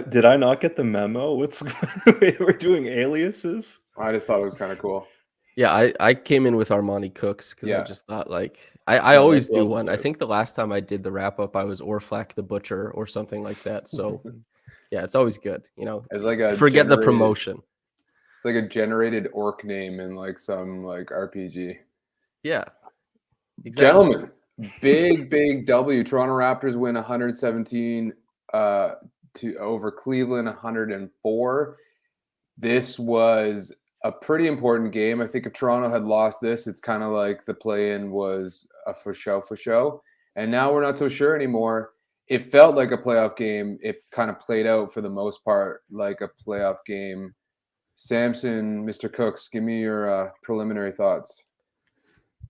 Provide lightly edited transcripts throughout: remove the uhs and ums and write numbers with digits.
Did I not get the memo? What's we're doing aliases? I just thought it was kind of cool. Yeah, I came in with Armoni Cooks because I just thought I No, always that's well do one. I deserved. think the last time I did the wrap up, I was Orflack the Butcher or something like that. So yeah, it's always good. It's like a forget the promotion. It's like a generated orc name in like some like RPG. Yeah. Exactly. Gentlemen, big W. Toronto Raptors win 117 to over Cleveland 104. This was a pretty important game. I think if Toronto had lost this, it's kind of like the play-in was a for show. And now we're not so sure anymore. It felt like a playoff game. It kind of played out for the most part like a playoff game. Samson, Mr. Cooks, give me your preliminary thoughts.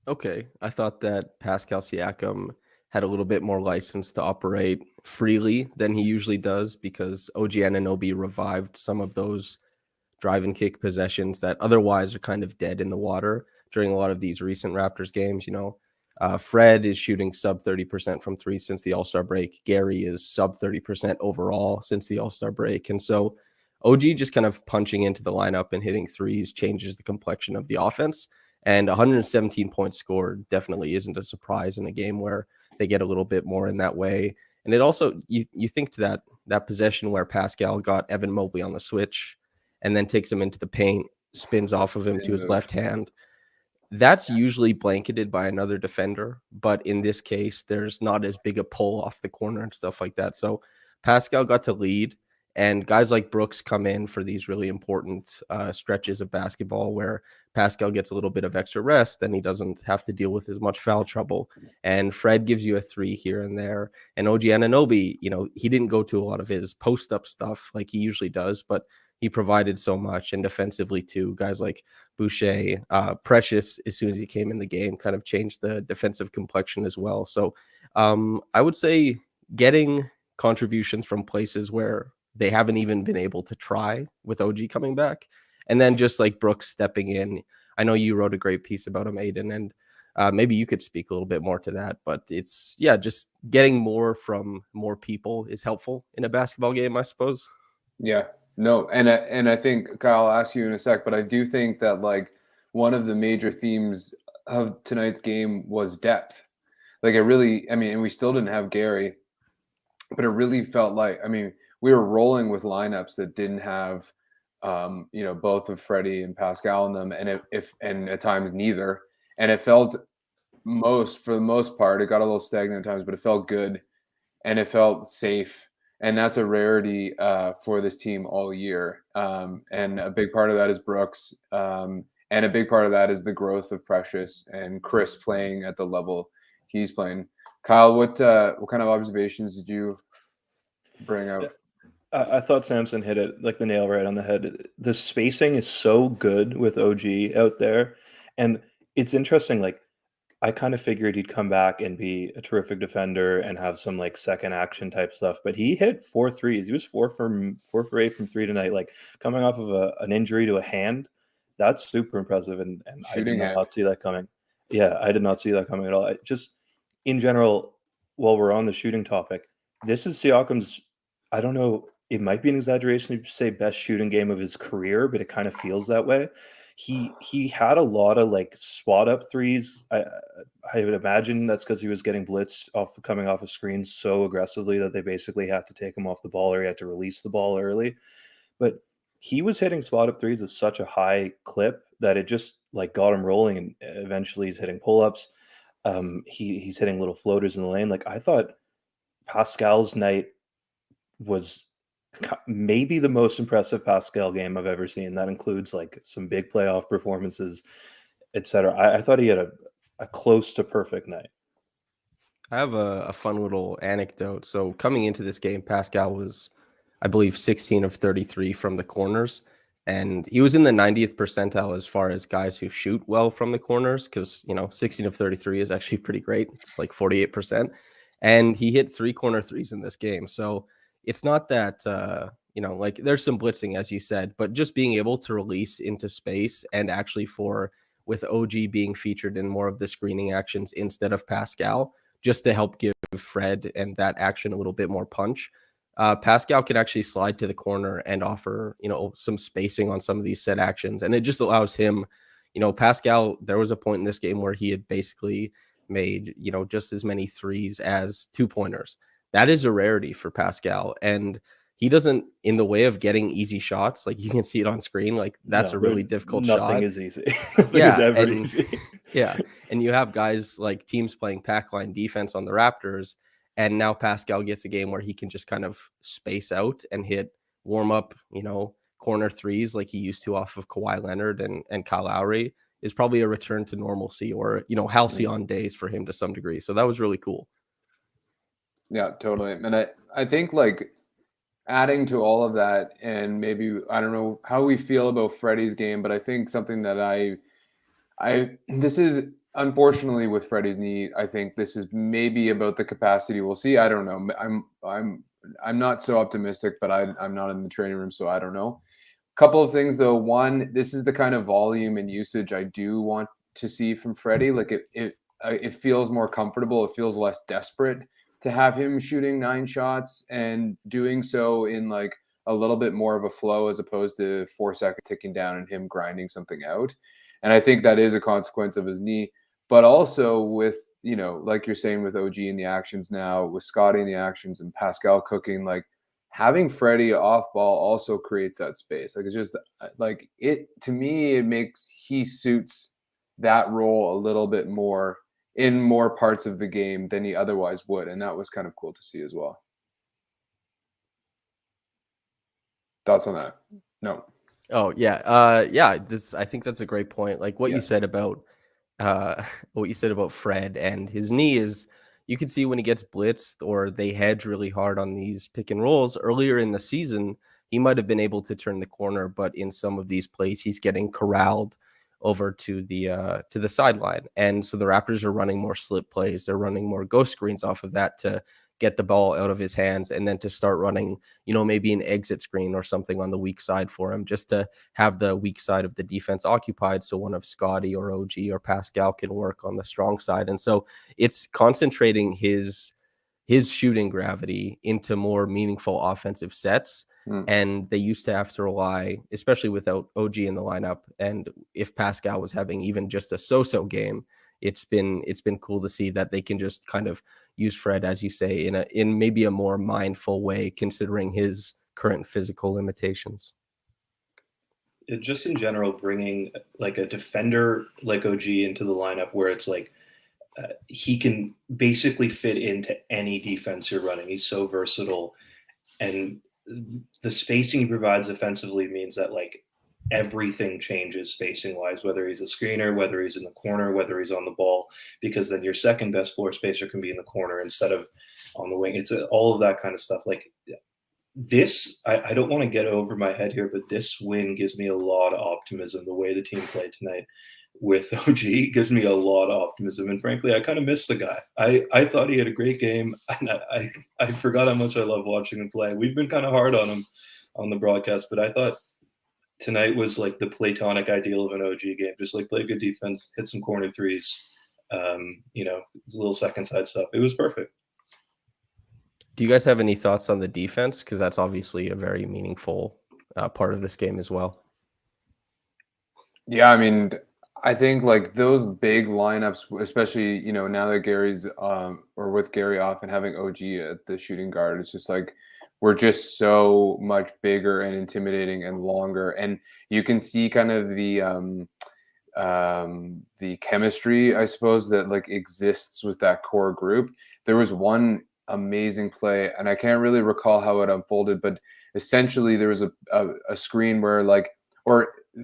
Okay. I thought that Pascal Siakam had a little bit more license to operate freely than he usually does because OG Anunoby revived some of those drive and kick possessions that otherwise are kind of dead in the water during a lot of these recent Raptors games. Fred is shooting sub 30% from three since the All-Star break. Gary is sub 30% overall since the All-Star break. And so OG just kind of punching into the lineup and hitting threes changes the complexion of the offense. And 117 points scored definitely isn't a surprise in a game where they get a little bit more in that way. And it also, you think to that possession where Pascal got Evan Mobley on the switch and then takes him into the paint, spins off of him to his left hand. That's usually blanketed by another defender, but in this case, there's not as big a pull off the corner and stuff like that. So Pascal got to lead, and guys like Brooks come in for these really important stretches of basketball where Pascal gets a little bit of extra rest and he doesn't have to deal with as much foul trouble. And Fred gives you a three here and there. And OG Anunoby, he didn't go to a lot of his post-up stuff like he usually does, but he provided so much, and defensively too. Guys like Boucher, Precious, as soon as he came in the game, kind of changed the defensive complexion as well. So I would say getting contributions from places where they haven't even been able to try with OG coming back. And then just like Brooks stepping in. I know you wrote a great piece about him, Adon, and maybe you could speak a little bit more to that. But it's, just getting more from more people is helpful in a basketball game, I suppose. Yeah. No, and I think, Kyle, I'll ask you in a sec, but I do think that like one of the major themes of tonight's game was depth. Like and we still didn't have Gary, but it really felt like, we were rolling with lineups that didn't have, both of Freddie and Pascal in them, and and at times neither. And it felt for the most part, it got a little stagnant at times, but it felt good and it felt safe. And that's a rarity for this team all year. And a big part of that is Brooks. And a big part of that is the growth of Precious and Chris playing at the level he's playing. Kyle, what kind of observations did you bring up? I thought Samson hit it like the nail right on the head. The spacing is so good with OG out there. And it's interesting, like, I kind of figured he'd come back and be a terrific defender and have some like second action type stuff, but he hit 4 threes. He was 4 for 8 from three tonight, like coming off of an injury to a hand. That's super impressive, and I did not see that coming. Yeah, I did not see that coming at all. Just in general, while we're on the shooting topic, this is Siakam's, I don't know, it might be an exaggeration to say best shooting game of his career, but it kind of feels that way. He had a lot of like spot up threes. I would imagine that's because he was getting blitzed coming off of screens so aggressively that they basically had to take him off the ball or he had to release the ball early. But he was hitting spot up threes at such a high clip that it just like got him rolling, and eventually he's hitting pull ups. He's hitting little floaters in the lane. Like, I thought Pascal's night was maybe the most impressive Pascal game I've ever seen. That includes like some big playoff performances, etc. I thought he had a close to perfect night. I have a fun little anecdote. So coming into this game, Pascal was, I believe, 16 of 33 from the corners. And he was in the 90th percentile as far as guys who shoot well from the corners, because, 16 of 33 is actually pretty great. It's like 48%. And he hit 3 corner threes in this game. So it's not that, like there's some blitzing, as you said, but just being able to release into space and actually with OG being featured in more of the screening actions instead of Pascal, just to help give Fred and that action a little bit more punch. Pascal can actually slide to the corner and offer, some spacing on some of these set actions. And it just allows him, Pascal, there was a point in this game where he had basically made, just as many threes as 2-pointers. That is a rarity for Pascal. And he doesn't, in the way of getting easy shots, like you can see it on screen, like that's a really difficult shot. Nothing is easy. Nothing is ever easy. Yeah. And you have guys like teams playing pack line defense on the Raptors. And now Pascal gets a game where he can just kind of space out and hit warm up, corner threes like he used to off of Kawhi Leonard and Kyle Lowry is probably a return to normalcy or, halcyon days for him to some degree. So that was really cool. Yeah, totally. And I think like adding to all of that, and maybe, I don't know how we feel about Freddie's game, but I think something that this is unfortunately with Freddie's knee, I think this is maybe about the capacity. We'll see. I don't know. I'm not so optimistic, but I'm not in the training room, so I don't know. Couple of things though. One, this is the kind of volume and usage I do want to see from Freddie. Like it feels more comfortable. It feels less desperate to have him shooting 9 shots and doing so in like a little bit more of a flow as opposed to 4 seconds ticking down and him grinding something out. And I think that is a consequence of his knee, but also with, like you're saying with OG in the actions now, with Scotty in the actions and Pascal cooking, like having Freddie off ball also creates that space. Like it's just like to me, he suits that role a little bit more in more parts of the game than he otherwise would. And that was kind of cool to see as well. Thoughts on that? No. Oh yeah. I think that's a great point. Like what you said about Fred and his knee is, you can see when he gets blitzed or they hedge really hard on these pick and rolls earlier in the season, he might have been able to turn the corner, but in some of these plays, he's getting corralled over to the sideline. And so the Raptors are running more slip plays. They're running more ghost screens off of that to get the ball out of his hands and then to start running, maybe an exit screen or something on the weak side for him, just to have the weak side of the defense occupied. So one of Scotty or OG or Pascal can work on the strong side. And so it's concentrating his shooting gravity into more meaningful offensive sets. And they used to have to rely, especially without OG in the lineup. And if Pascal was having even just a so-so game, it's been cool to see that they can just kind of use Fred, as you say, in maybe a more mindful way, considering his current physical limitations. Just in general, bringing like a defender like OG into the lineup where it's like he can basically fit into any defense you're running. He's so versatile, and the spacing he provides offensively means that like everything changes spacing wise, whether he's a screener, whether he's in the corner, whether he's on the ball, because then your second best floor spacer can be in the corner instead of on the wing. It's all of that kind of stuff. Like this, I don't want to get over my head here, but this win gives me a lot of optimism. The way the team played tonight with OG gives me a lot of optimism. And frankly, I kind of miss the guy. I thought he had a great game. And I forgot how much I love watching him play. We've been kind of hard on him on the broadcast, but I thought tonight was like the platonic ideal of an OG game. Just like play good defense, hit some corner threes, little second side stuff. It was perfect. Do you guys have any thoughts on the defense? Because that's obviously a very meaningful part of this game as well. Yeah, I mean, I think like those big lineups, especially, now that Gary's or with Gary off and having OG at the shooting guard, it's just like we're just so much bigger and intimidating and longer. And you can see kind of the chemistry, I suppose, that like exists with that core group. There was one amazing play, and I can't really recall how it unfolded, but essentially there was a screen where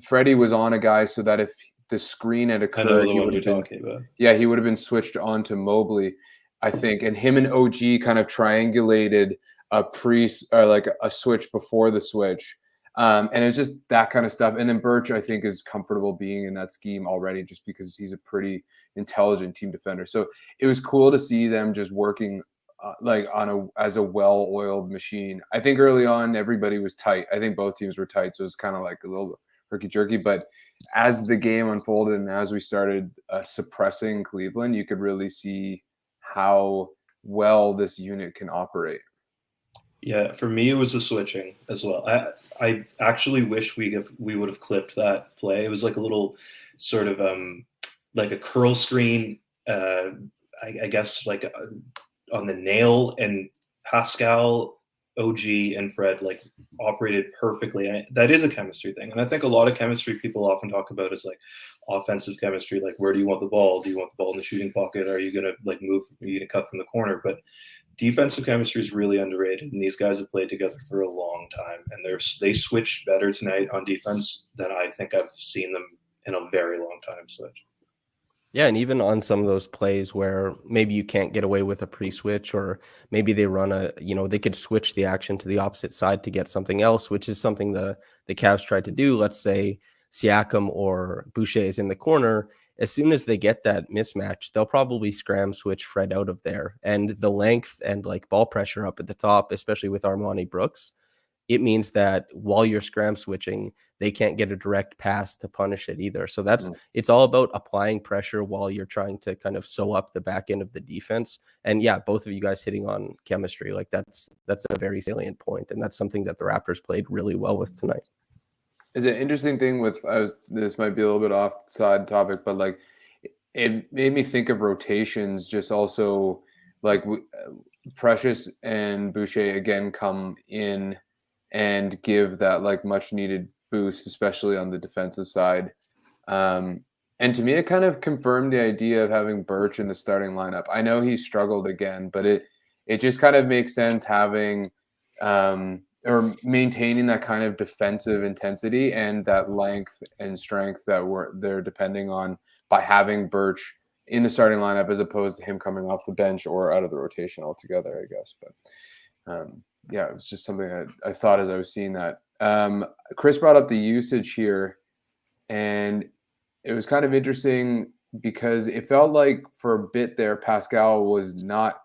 Freddie was on a guy so that if the screen had occurred, he would have been switched on to Mobley, I think, and him and OG kind of triangulated a switch before the switch. And it was just that kind of stuff. And then Birch, I think, is comfortable being in that scheme already just because he's a pretty intelligent team defender. So it was cool to see them just working as a well-oiled machine. I think early on everybody was tight. I think both teams were tight, so it was kind of like a little herky-jerky. But as the game unfolded and as we started suppressing Cleveland, you could really see how well this unit can operate. Yeah, for me it was the switching as well. I actually wish we would have clipped that play. It was like a little sort of like a curl screen, I guess like on the nail, and Pascal, OG, and Fred like operated perfectly. And that is a chemistry thing. And I think a lot of chemistry people often talk about is like offensive chemistry, like where do you want the ball? Do you want the ball in the shooting pocket? Are you gonna like move? Are you gonna cut from the corner? But defensive chemistry is really underrated, and these guys have played together for a long time, and they switched better tonight on defense than I think I've seen them in a very long time switch. Yeah, and even on some of those plays where maybe you can't get away with a pre-switch, or maybe they run they could switch the action to the opposite side to get something else, which is something the Cavs tried to do. Let's say Siakam or Boucher is in the corner. As soon as they get that mismatch, they'll probably scram switch Fred out of there. And the length and like ball pressure up at the top, especially with Armoni Brooks, it means that while you're scram switching, they can't get a direct pass to punish it either. So it's all about applying pressure while you're trying to kind of sew up the back end of the defense. And yeah, both of you guys hitting on chemistry, like that's a very salient point, and that's something that the Raptors played really well with tonight. It's an interesting thing with this might be a little bit off side topic, but like it made me think of rotations. Just also like Precious and Boucher again come in and give that like much needed boost, especially on the defensive side. And to me, it kind of confirmed the idea of having Birch in the starting lineup. I know he struggled again, but it just kind of makes sense having or maintaining that kind of defensive intensity and that length and strength that they're depending on by having Birch in the starting lineup as opposed to him coming off the bench or out of the rotation altogether, I guess. But yeah, it was just something I thought as I was seeing that. Chris brought up the usage here, and it was kind of interesting because it felt like for a bit there, Pascal was not,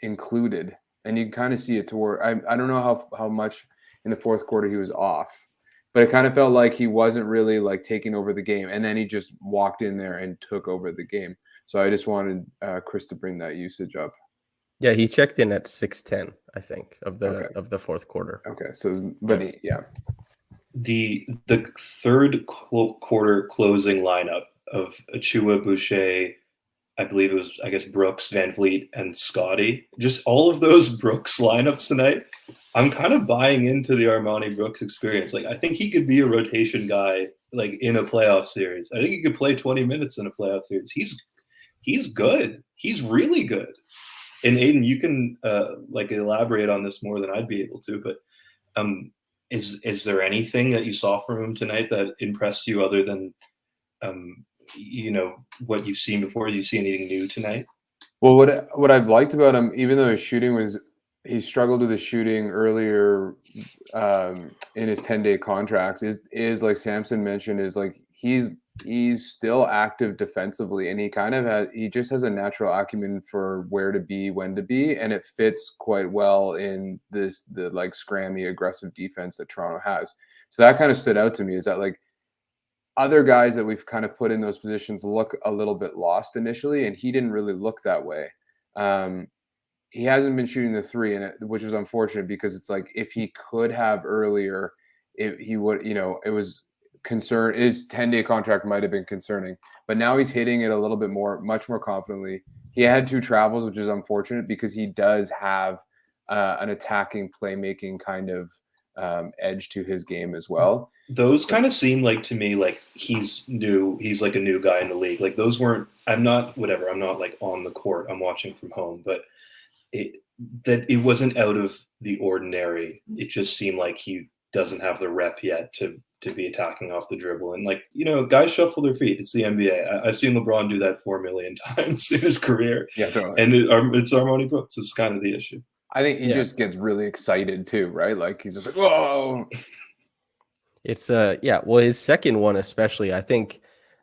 included. And you can kind of see it toward, I don't know how much in the fourth quarter he was off, but it kind of felt like he wasn't really like taking over the game. And then he just walked in there and took over the game. So I just wanted Chris to bring that usage up. Yeah, he checked in at 6:10, I think, of the fourth quarter. Okay, so but yeah, the third quarter closing lineup of Achua, Boucher, I believe it was Brooks, VanVleet, and Scotty. Just all of those Brooks lineups tonight. I'm kind of buying into the Armoni Brooks experience. Like I think he could be a rotation guy, like in a playoff series. I think he could play 20 minutes in a playoff series. He's good. He's really good. And Adon, you can like elaborate on this more than I'd be able to, but is there anything that you saw from him tonight that impressed you other than what you've seen before? Do you see anything new tonight? Well, what I've liked about him, even though his shooting he struggled with his shooting earlier in his 10-day contracts, is like Samson mentioned, is like he's still active defensively, and he just has a natural acumen for where to be, when to be, and it fits quite well in the like scrammy aggressive defense that Toronto has. So that kind of stood out to me, is that like other guys that we've kind of put in those positions look a little bit lost initially, and he didn't really look that way. He hasn't been shooting the three, which is unfortunate because it's like if he could have earlier, he would, it was concern. His 10-day contract might have been concerning, but now he's hitting it a little bit much more confidently. He had 2 travels, which is unfortunate because he does have an attacking playmaking kind of edge to his game as well. Those kind of seem like to me like he's new. He's like a new guy in the league. Like those weren't. I'm not like on the court. I'm watching from home, but it wasn't out of the ordinary. It just seemed like he doesn't have the rep yet to be attacking off the dribble. And like, guys shuffle their feet. It's the NBA. I've seen LeBron do that 4 million times in his career. Yeah, totally. And it's Armoni Brooks. It's kind of the issue. I think he just gets really excited too, right? Like he's just like, whoa. It's well, his second one especially, I think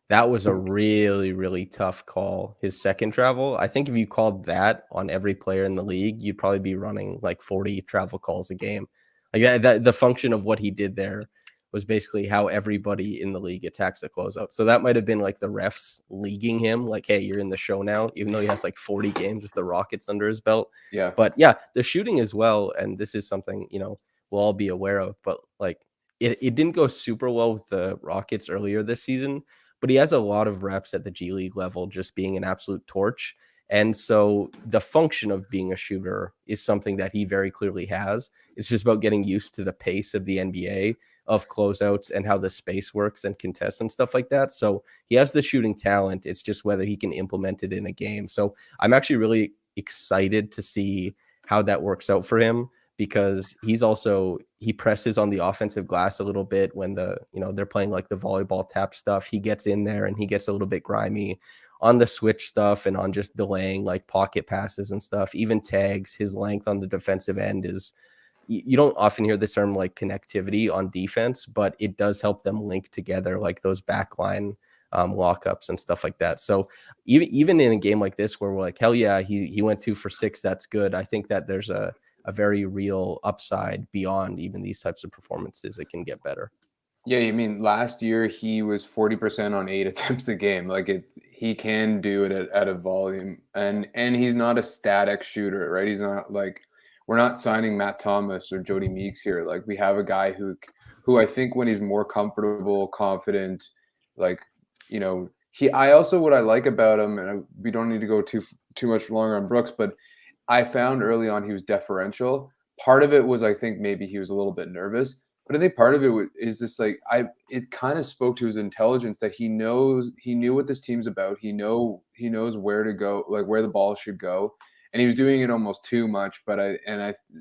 that was a really, really tough call. His second travel, I think if you called that on every player in the league, you'd probably be running like 40 travel calls a game. Like that the function of what he did there was basically how everybody in the league attacks a closeout. So that might have been like the refs leaguing him, like, hey, you're in the show now, even though he has like 40 games with the Rockets under his belt. Yeah. But yeah, the shooting as well. And this is something, we'll all be aware of, but like it didn't go super well with the Rockets earlier this season, but he has a lot of reps at the G League level, just being an absolute torch. And so the function of being a shooter is something that he very clearly has. It's just about getting used to the pace of the NBA, of closeouts, and how the space works and contests and stuff like that. So he has the shooting talent. It's just whether he can implement it in a game. So I'm actually really excited to see how that works out for him, because he presses on the offensive glass a little bit when they're playing like the volleyball tap stuff. He gets in there and he gets a little bit grimy on the switch stuff and on just delaying like pocket passes and stuff, even tags. His length on the defensive end is, you don't often hear the term like connectivity on defense, but it does help them link together, like those backline lockups and stuff like that. So even in a game like this where we're like, hell yeah, he went 2 for 6, that's good. I think that there's a very real upside beyond even these types of performances. It can get better. Yeah, you mean last year he was 40% on 8 attempts a game. Like he can do it at a volume, and he's not a static shooter, right? He's not like, we're not signing Matt Thomas or Jody Meeks here. Like we have a guy who I think when he's more comfortable, confident, like, I also, what I like about him, and we don't need to go too much longer on Brooks, but I found early on he was deferential. Part of it was, I think maybe he was a little bit nervous, but I think part of it is this, like, it kind of spoke to his intelligence that he knew what this team's about. He knows where to go, like where the ball should go. And he was doing it almost too much,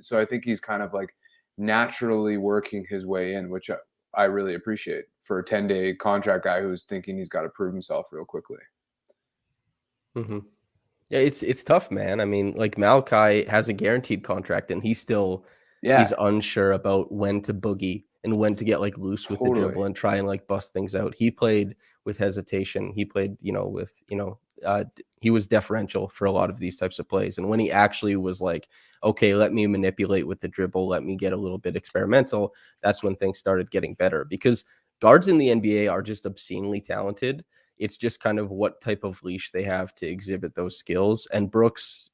so I think he's kind of like naturally working his way in, which I really appreciate for a 10-day contract guy who's thinking he's got to prove himself real quickly. Mm-hmm. Yeah, it's tough, man. I mean, like Malachi has a guaranteed contract, and he's unsure about when to boogie and when to get like loose with the dribble and try and like bust things out. He played with hesitation. He played, he was deferential for a lot of these types of plays. And when he actually was like, okay, let me manipulate with the dribble, let me get a little bit experimental, that's when things started getting better, because guards in the NBA are just obscenely talented. It's just kind of what type of leash they have to exhibit those skills. And Brooks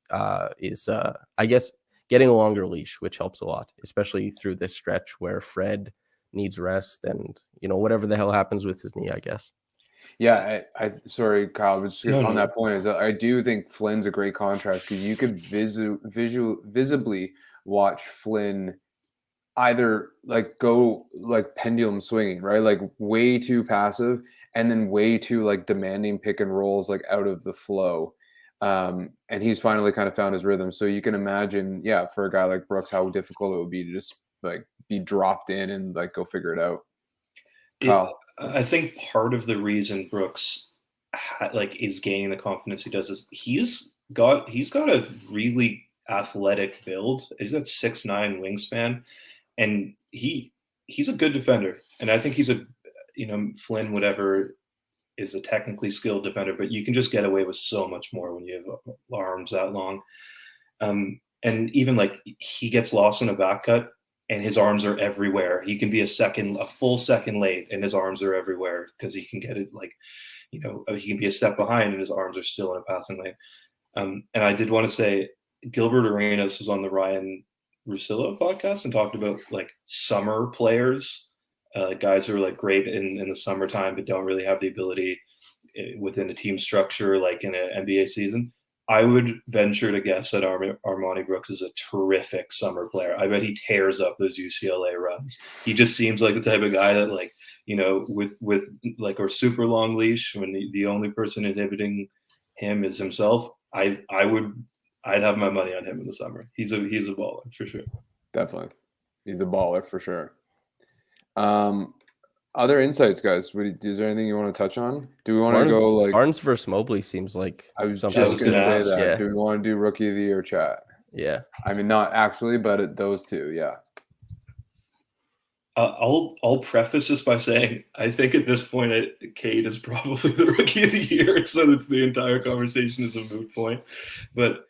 is, I guess, getting a longer leash, which helps a lot, especially through this stretch where Fred needs rest and, whatever the hell happens with his knee, I guess. Yeah, I sorry, Kyle, but just on that point is that I do think Flynn's a great contrast, because you could visibly watch Flynn either like go like pendulum swinging, right? Like way too passive, and then way too like demanding pick and rolls, like out of the flow. And he's finally kind of found his rhythm. So you can imagine, yeah, for a guy like Brooks, how difficult it would be to just like be dropped in and like go figure it out. Kyle. I think part of the reason Brooks is gaining the confidence he does is he's got a really athletic build. He's got 6'9" wingspan, and he's a good defender. And I think he's Flynn, whatever, is a technically skilled defender, but you can just get away with so much more when you have arms that long. And even like he gets lost in a back cut, and his arms are everywhere. He can be a full second late, and his arms are everywhere because he can get it he can be a step behind, and his arms are still in a passing lane. And I did want to say, Gilbert Arenas was on the Ryan Russillo podcast and talked about like summer players, guys who are like great in the summertime but don't really have the ability within a team structure like in an NBA season. I would venture to guess that Armoni Brooks is a terrific summer player. I bet he tears up those UCLA runs. He just seems like the type of guy that with like a super long leash, when the only person inhibiting him is himself, I'd have my money on him in the summer. He's a baller for sure. Definitely. He's a baller for sure. Other insights, guys. Is there anything you want to touch on? Do we want to go like Barnes versus Mobley seems like I was something. just going to say that. Yeah. Do we want to do Rookie of the Year chat? Yeah. I mean, not actually, but those two, yeah. I'll preface this by saying I think at this point, Cade is probably the Rookie of the Year, so that the entire conversation is a moot point. But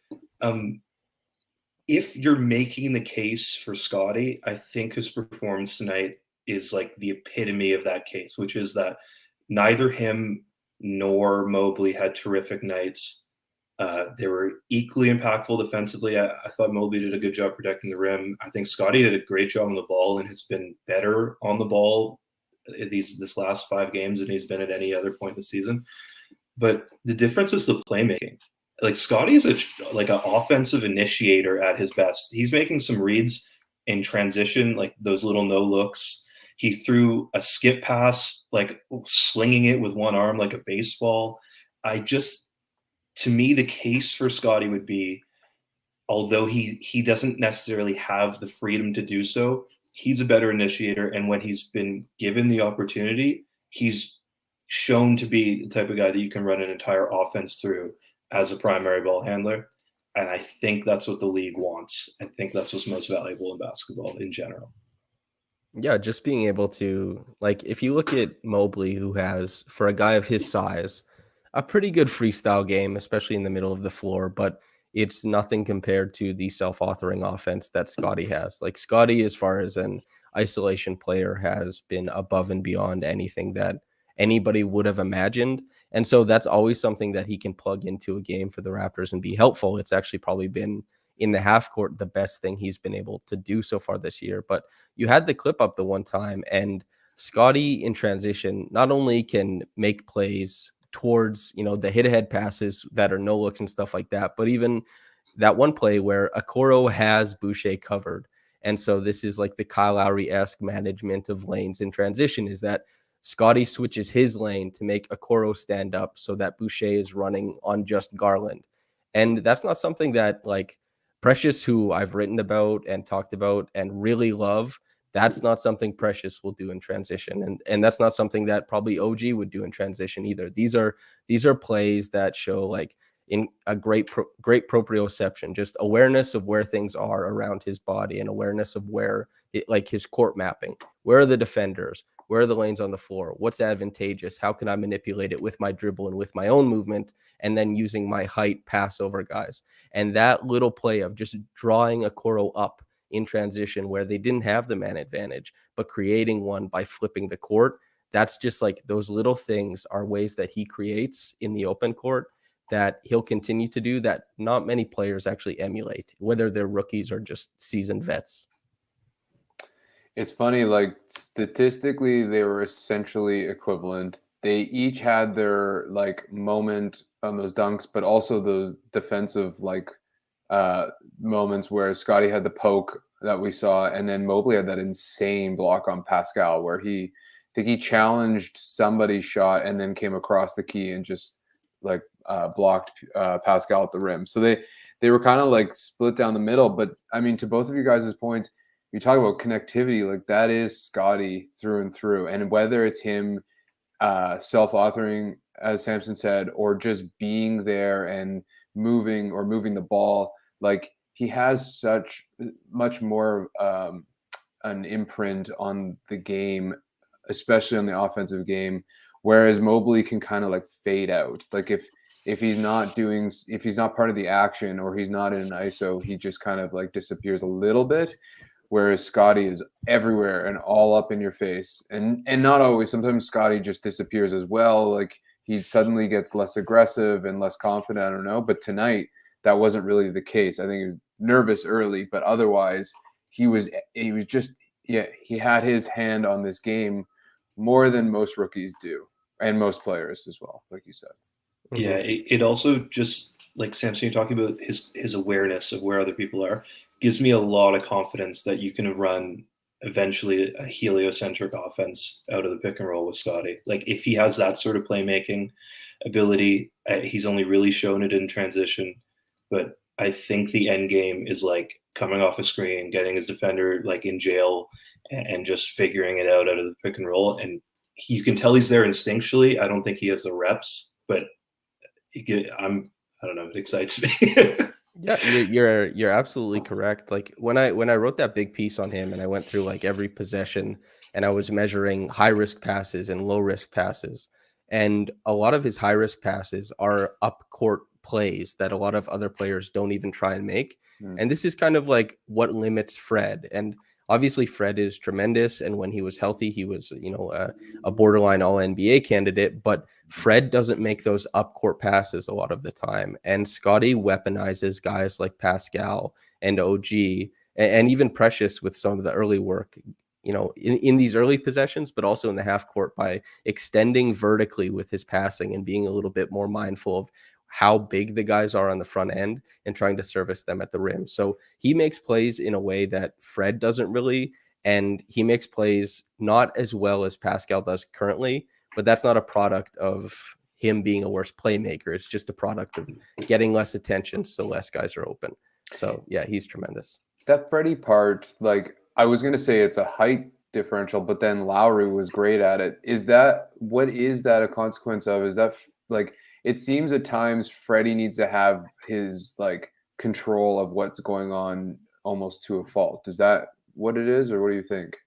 if you're making the case for Scotty, I think his performance tonight is like the epitome of that case, which is that neither him nor Mobley had terrific nights. They were equally impactful defensively. I thought Mobley did a good job protecting the rim. I think Scotty did a great job on the ball and has been better on the ball this last 5 games than he's been at any other point in the season. But the difference is the playmaking. Like Scotty is like an offensive initiator at his best. He's making some reads in transition, like those little no looks. He threw a skip pass, like slinging it with one arm like a baseball. To me, the case for Scotty would be, although he doesn't necessarily have the freedom to do so, he's a better initiator. And when he's been given the opportunity, he's shown to be the type of guy that you can run an entire offense through as a primary ball handler. And I think that's what the league wants. I think that's what's most valuable in basketball in general. Yeah, just being able to, like, if you look at Mobley, who has, for a guy of his size, a pretty good freestyle game, especially in the middle of the floor, but it's nothing compared to the self-authoring offense that Scotty has. Like Scotty, as far as an isolation player, has been above and beyond anything that anybody would have imagined. And so that's always something that he can plug into a game for the Raptors and be helpful. It's actually probably been, in the half court, the best thing he's been able to do so far this year. But you had the clip up the one time, and Scotty in transition not only can make plays towards, the hit ahead passes that are no looks and stuff like that, but even that one play where Okoro has Boucher covered. And so this is like the Kyle Lowry-esque management of lanes in transition, is that Scotty switches his lane to make Okoro stand up so that Boucher is running on just Garland. And that's not something that, like, Precious, who I've written about and talked about and really love, that's not something Precious will do in transition. And that's not something that probably OG would do in transition either. These are plays that show, like, in a great proprioception, just awareness of where things are around his body and awareness of where like his court mapping. Where are the defenders? Where are the lanes on the floor? What's advantageous? How can I manipulate it with my dribble and with my own movement, and then using my height pass over guys? And that little play of just drawing Okoro up in transition where they didn't have the man advantage, but creating one by flipping the court, that's just like, those little things are ways that he creates in the open court that he'll continue to do, that not many players actually emulate, whether they're rookies or just seasoned vets. It's funny, like statistically, they were essentially equivalent. They each had their like moment on those dunks, but also those defensive moments where Scotty had the poke that we saw, and then Mobley had that insane block on Pascal where I think he challenged somebody's shot and then came across the key and just blocked Pascal at the rim. So they were kind of like split down the middle. But I mean, to both of you guys' points, you talk about connectivity, like that is Scotty through and through. And whether it's him self-authoring, as Samson said, or just being there and moving the ball, like he has such much more an imprint on the game, especially on the offensive game, whereas Mobley can kind of like fade out. Like if he's not part of the action or he's not in an ISO, he just kind of like disappears a little bit. Whereas Scotty is everywhere and all up in your face, and not always. Sometimes Scotty just disappears as well. Like he suddenly gets less aggressive and less confident. I don't know, but tonight that wasn't really the case. I think he was nervous early, but otherwise he had his hand on this game more than most rookies do, and most players as well, like you said. Yeah, it also just, like Samson, you're talking about his awareness of where other people are, gives me a lot of confidence that you can run eventually a heliocentric offense out of the pick and roll with Scotty. Like if he has that sort of playmaking ability, he's only really shown it in transition. But I think the end game is like coming off a screen, getting his defender like in jail, and just figuring it out of the pick and roll. And you can tell he's there instinctually. I don't think he has the reps, but I don't know. It excites me. Yeah, you're absolutely correct. Like when I wrote that big piece on him and I went through like every possession and I was measuring high risk passes and low risk passes, and a lot of his high risk passes are up court plays that a lot of other players don't even try and make. And this is kind of like what limits Fred. And obviously Fred is tremendous, and when he was healthy, he was, you know, a borderline All-NBA candidate. But Fred doesn't make those up-court passes a lot of the time, and Scotty weaponizes guys like Pascal and OG, and even Precious with some of the early work, you know, in these early possessions, but also in the half court by extending vertically with his passing and being a little bit more mindful of how big the guys are on the front end and trying to service them at the rim. So he makes plays in a way that Fred doesn't really, and he makes plays not as well as Pascal does currently, but that's not a product of him being a worse playmaker. It's just a product of getting less attention, so less guys are open. So yeah, he's tremendous. That Freddie part, like, I was going to say it's a height differential, but then Lowry was great at it. What is that a consequence of? Is that like, it seems at times Freddie needs to have his like control of what's going on almost to a fault. Is that what it is, or what do you think?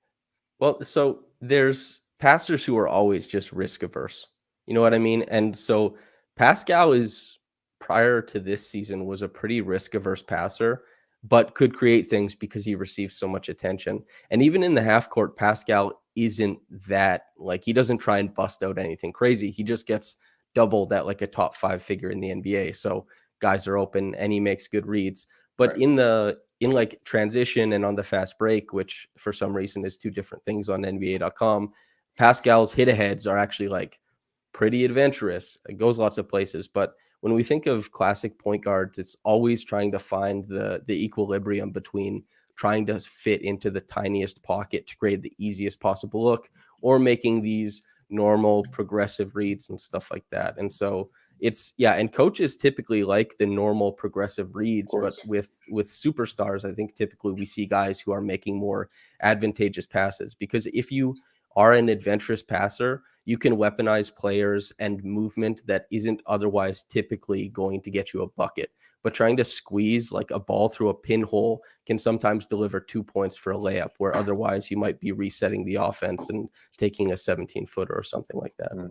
Well, so there's passers who are always just risk averse. You know what I mean? And so Pascal is, prior to this season, was a pretty risk averse passer, but could create things because he receives so much attention. And even in the half court, Pascal isn't that, like, he doesn't try and bust out anything crazy. He just gets doubled at like a top 5 figure in the NBA. So guys are open and he makes good reads. But right, in like transition and on the fast break, which for some reason is two different things on NBA.com, Pascal's hit aheads are actually like pretty adventurous. It goes lots of places. But when we think of classic point guards, it's always trying to find the equilibrium between trying to fit into the tiniest pocket to create the easiest possible look, or making these normal progressive reads and stuff like that. And so it's, yeah, and coaches typically like the normal progressive reads, but with superstars, I think typically we see guys who are making more advantageous passes, because if you are an adventurous passer, you can weaponize players and movement that isn't otherwise typically going to get you a bucket. But trying to squeeze like a ball through a pinhole can sometimes deliver 2 points for a layup, where otherwise you might be resetting the offense and taking a 17-footer or something like that.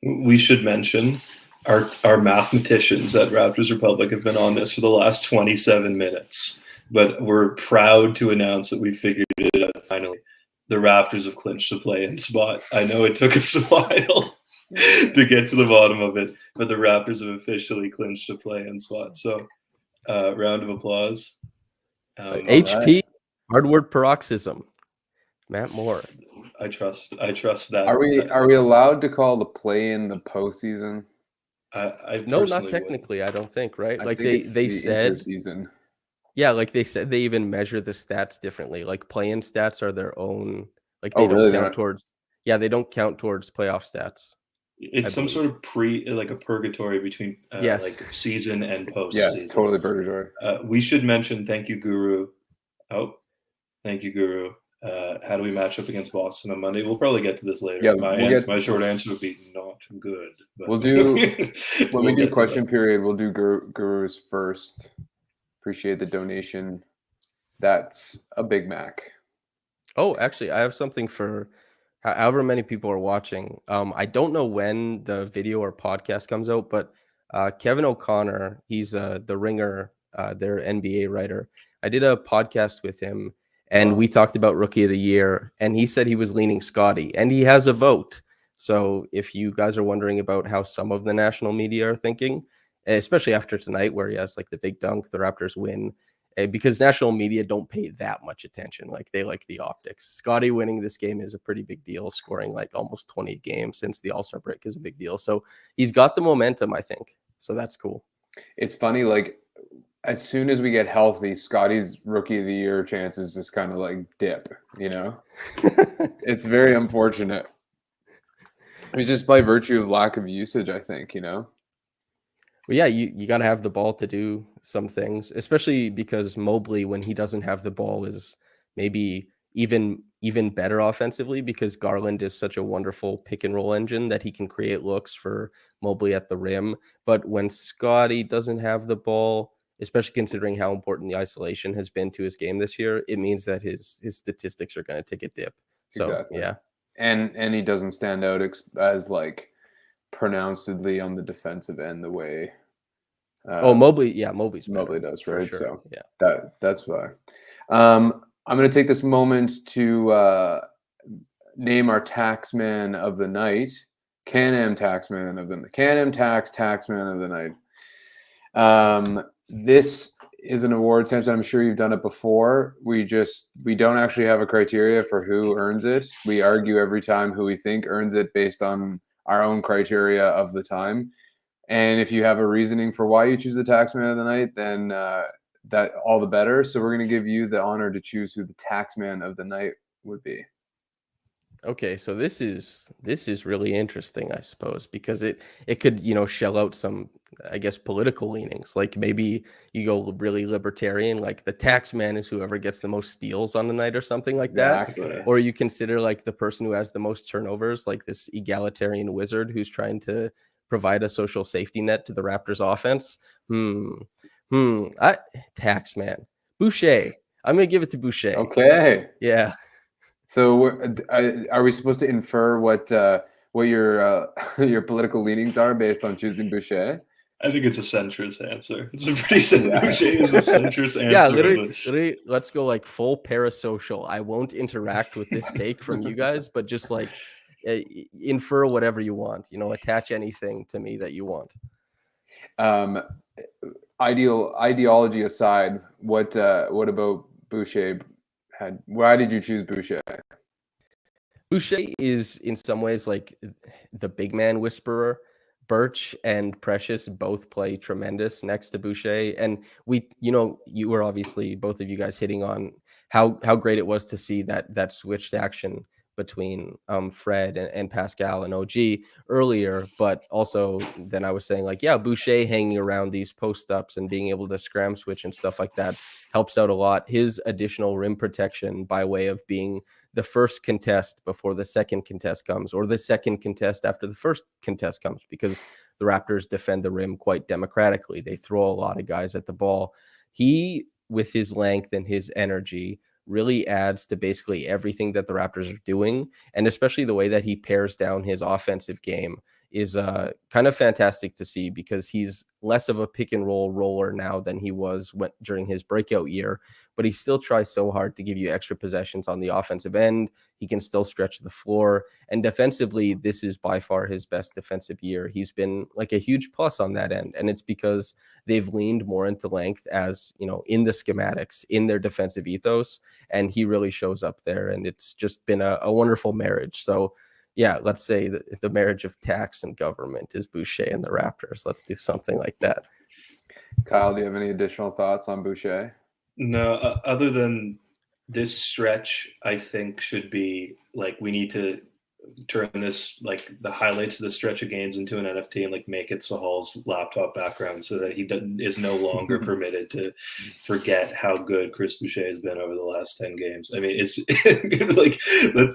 We should mention our mathematicians at Raptors Republic have been on this for the last 27 minutes, but we're proud to announce that we figured it out finally. The Raptors have clinched the play-in spot. I know it took us a while to get to the bottom of it, but the Raptors have officially clinched a play-in spot. So, round of applause. HP, right. Hardware paroxysm. Matt Moore. I trust that. Are we allowed to call the play-in the postseason? No, not technically. I don't think. Right? Like they said. Season. Yeah, like they said, they even measure the stats differently. Like play-in stats are their own. Like they don't count towards. Yeah, they don't count towards playoff stats. It's some sort of like a purgatory between like season and post. Yeah, it's totally purgatory. We should mention, thank you, Guru. Oh, thank you, Guru. How do we match up against Boston on Monday? We'll probably get to this later. Yeah, my short answer would be not good. But we'll do when we do question period. We'll do Guru's first. Appreciate the donation. That's a Big Mac. Oh, actually, I have something for however many people are watching. I don't know when the video or podcast comes out, but Kevin O'Connor, he's the Ringer, their NBA writer. I did a podcast with him, and we talked about Rookie of the Year, and he said he was leaning Scotty, and he has a vote. So if you guys are wondering about how some of the national media are thinking, especially after tonight, where he has like the big dunk, the Raptors win, because national media don't pay that much attention. Like they like the optics. Scotty winning this game is a pretty big deal. Scoring like almost 20 games since the All-Star break is a big deal. So he's got the momentum, I think. So that's cool. It's funny, like as soon as we get healthy, Scotty's Rookie of the Year chances just kind of like dip, you know? It's very unfortunate. It's just by virtue of lack of usage, I think, you know? Well, yeah, you got to have the ball to do some things, especially because Mobley, when he doesn't have the ball, is maybe even better offensively, because Garland is such a wonderful pick and roll engine that he can create looks for Mobley at the rim. But when Scotty doesn't have the ball, especially considering how important the isolation has been to his game this year, it means that his statistics are going to take a dip. So, exactly. Yeah. And he doesn't stand out as like pronouncedly on the defensive end the way Mobley's Mobley does, right? sure. So yeah, that's why. I'm going to take this moment to name our Taxman of the night. Can-Am Taxman of the Taxman of the night. This is an award, Samson. I'm sure you've done it before. We don't actually have a criteria for who earns it. We argue every time who we think earns it based on our own criteria of the time. And if you have a reasoning for why you choose the Taxman of the night, then that all the better. So we're going to give you the honor to choose who the Taxman of the night would be. Okay, so this is really interesting, I suppose, because it could, shell out some, I guess, political leanings. Like maybe you go really libertarian, like the tax man is whoever gets the most steals on the night or something like Exactly. that. Or you consider like the person who has the most turnovers, like this egalitarian wizard who's trying to provide a social safety net to the Raptors offense. Tax man. Boucher. I'm gonna give it to Boucher. Okay. Yeah. So are we supposed to infer what your political leanings are based on choosing Boucher? I think it's a centrist answer. It's a pretty Boucher is a centrist answer. Yeah, literally, let's go like full parasocial. I won't interact with this take from you guys, but just like infer whatever you want. Attach anything to me that you want. Ideology aside, what about Boucher? Why did you choose Boucher? Boucher is in some ways like the big man whisperer. Birch and Precious both play tremendous next to Boucher. And you were obviously both of you guys hitting on how great it was to see that switched action between Fred and Pascal and OG earlier. But also then I was saying like, yeah, Boucher hanging around these post ups and being able to scram switch and stuff like that helps out a lot. His additional rim protection by way of being the first contest before the second contest comes, or the second contest after the first contest comes, because the Raptors defend the rim quite democratically. They throw a lot of guys at the ball. He, with his length and his energy, really adds to basically everything that the Raptors are doing. And especially the way that he pairs down his offensive game is kind of fantastic to see, because he's less of a pick and roll roller now than he was during his breakout year, but he still tries so hard to give you extra possessions on the offensive end. He can still stretch the floor, and defensively, this is by far his best defensive year. He's been like a huge plus on that end, and it's because they've leaned more into length, as in the schematics, in their defensive ethos, and he really shows up there, and it's just been a wonderful marriage. So yeah, let's say that the marriage of tax and government is Boucher and the Raptors. Let's do something like that. Kyle, do you have any additional thoughts on Boucher? No, other than this stretch, I think should be like, we need to turn this, like the highlights of the stretch of games, into an NFT and like make it Sahal's laptop background, so that he is no longer permitted to forget how good Chris Boucher has been over the last 10 games. I mean, it's like,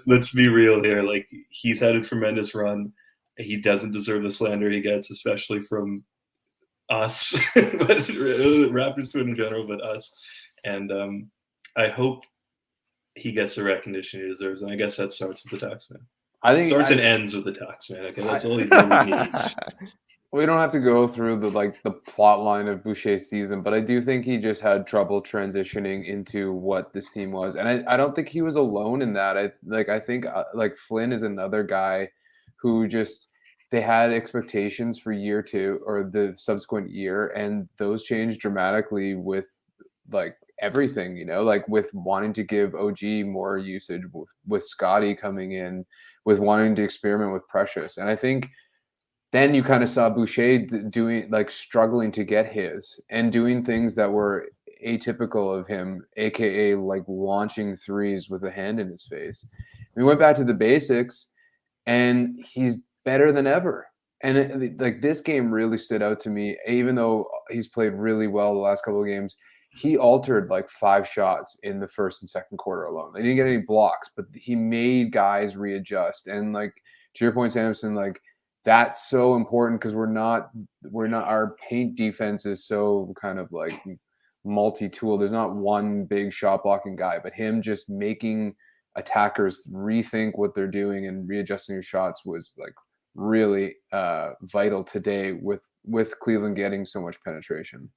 let's be real here. Like, he's had a tremendous run. He doesn't deserve the slander he gets, especially from us, but Raptors Twitter in general, but us. And I hope he gets the recognition he deserves. And I guess that starts with the Taxman. I think it starts and ends with the Taxman. Okay, that's all he really needs. We don't have to go through the plot line of Boucher's season, but I do think he just had trouble transitioning into what this team was, and I don't think he was alone in that. I think Flynn is another guy who just, they had expectations for year two or the subsequent year, and those changed dramatically with like everything, like with wanting to give OG more usage, with Scotty coming in, with wanting to experiment with Precious. And I think then you kind of saw Boucher doing, like, struggling to get his and doing things that were atypical of him, aka like launching threes with a hand in his face. We went back to the basics, and he's better than ever. And this game really stood out to me, even though he's played really well the last couple of games. He altered like 5 shots in the first and second quarter alone. They didn't get any blocks, but he made guys readjust. And like, to your point, Samson, like, that's so important, because we're not our paint defense is so kind of like multi-tool. There's not one big shot blocking guy, but him just making attackers rethink what they're doing and readjusting your shots was like really vital today with Cleveland getting so much penetration.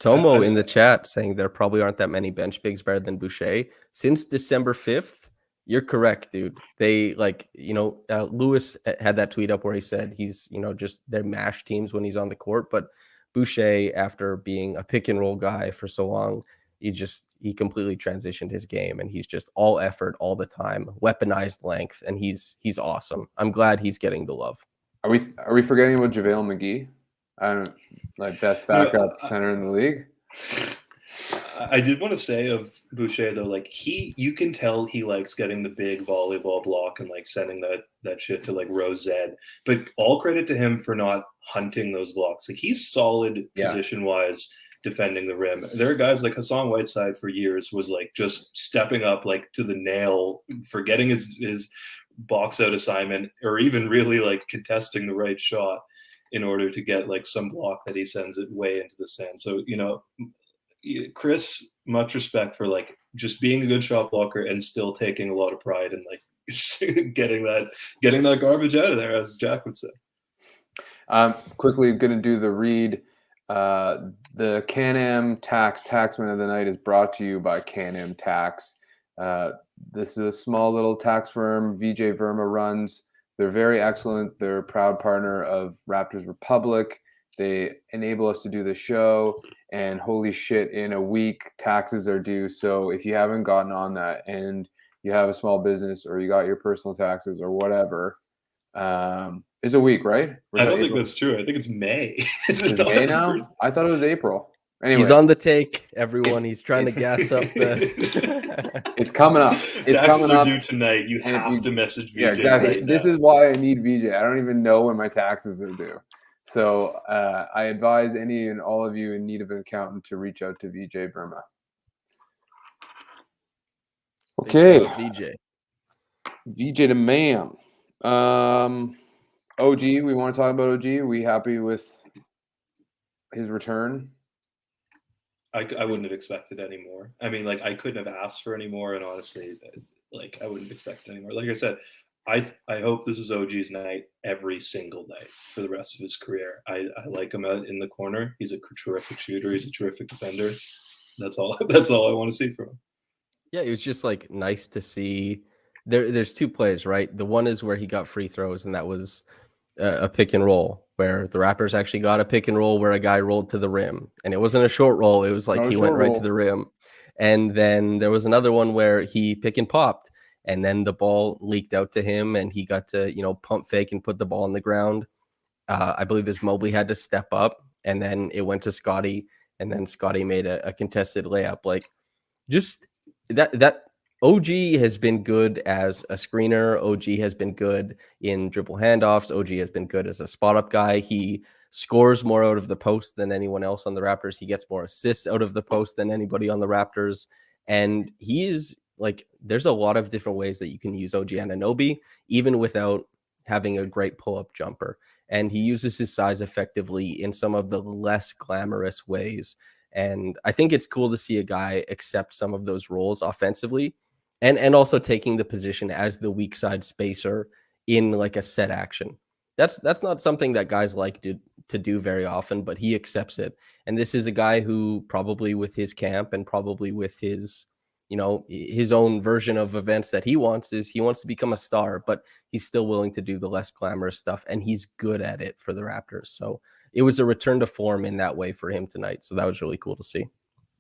Tomo in the chat saying there probably aren't that many bench bigs better than Boucher. Since December 5th, you're correct, dude. They Lewis had that tweet up where he said he's, just they're mash teams when he's on the court. But Boucher, after being a pick and roll guy for so long, he completely transitioned his game, and he's just all effort all the time, weaponized length, and he's awesome. I'm glad he's getting the love. Are we forgetting about JaVale McGee? Best backup center in the league. I did want to say of Boucher though, you can tell he likes getting the big volleyball block and sending that shit to Rose Zed. But all credit to him for not hunting those blocks. He's solid position wise defending the rim. There are guys like Hassan Whiteside for years was just stepping up to the nail for getting his box out assignment, or even really contesting the right shot in order to get some block that he sends it way into the sand. So Chris, much respect for just being a good shot blocker and still taking a lot of pride in getting that garbage out of there, as Jack would say. Quickly going to do the read. The Can-Am Taxman of the night is brought to you by Can-Am Tax. This is a small little tax firm VJ Verma runs. They're very excellent. They're a proud partner of Raptors Republic. They enable us to do the show, and holy shit, in a week, taxes are due. So if you haven't gotten on that and you have a small business or you got your personal taxes or whatever, it's a week, right? I don't think that's true. I think it's May. It's May now? I thought it was April. Anyway. He's on the take, everyone. He's trying to gas up the... It's coming up. It's taxes coming up. Due tonight. You have to message VJ. Yeah, exactly. Right this is why I need VJ. I don't even know when my taxes are due. So I advise any and all of you in need of an accountant to reach out to VJ Verma. Okay. VJ the man. OG, we want to talk about OG. Are we happy with his return? I wouldn't have expected any more. I mean, I couldn't have asked for any more, and honestly, I wouldn't expect any more. Like I said, I hope this is OG's night every single night for the rest of his career. I like him out in the corner. He's a terrific shooter. He's a terrific defender. That's all I want to see from him. Yeah, it was just nice to see. There's two plays, right? The one is where he got free throws, and that was a pick and roll where the Raptors actually got a pick and roll where a guy rolled to the rim, and it wasn't a short roll. It was he went right to the rim. And then there was another one where he pick and popped, and then the ball leaked out to him, and he got to, pump fake and put the ball on the ground. I believe his Mobley had to step up, and then it went to Scotty, and then Scotty made a contested layup. Just that OG has been good as a screener. OG has been good in dribble handoffs. OG has been good as a spot up guy. He scores more out of the post than anyone else on the Raptors. He gets more assists out of the post than anybody on the Raptors. And he is there's a lot of different ways that you can use OG Anunoby, even without having a great pull-up jumper. And he uses his size effectively in some of the less glamorous ways. And I think it's cool to see a guy accept some of those roles offensively, and also taking the position as the weak side spacer in a set action. That's not something that guys like to do very often, but he accepts it. And this is a guy who probably with his camp and probably with his, his own version of events that he wants to become a star, but he's still willing to do the less glamorous stuff, and he's good at it for the Raptors. So it was a return to form in that way for him tonight. So that was really cool to see.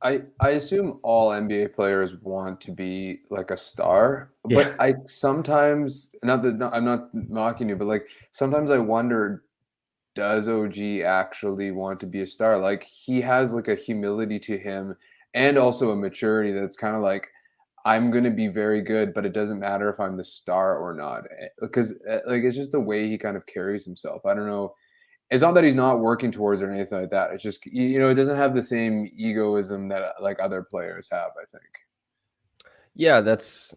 I assume all NBA players want to be a star, Yeah. But I sometimes, I'm not mocking you, but sometimes I wonder, does OG actually want to be a star? He has a humility to him, and also a maturity that's kind of I'm going to be very good, but it doesn't matter if I'm the star or not, because it's just the way he kind of carries himself. I don't know. It's not that he's not working towards it or anything like that. It's just, it doesn't have the same egoism that other players have, I think. Yeah, that's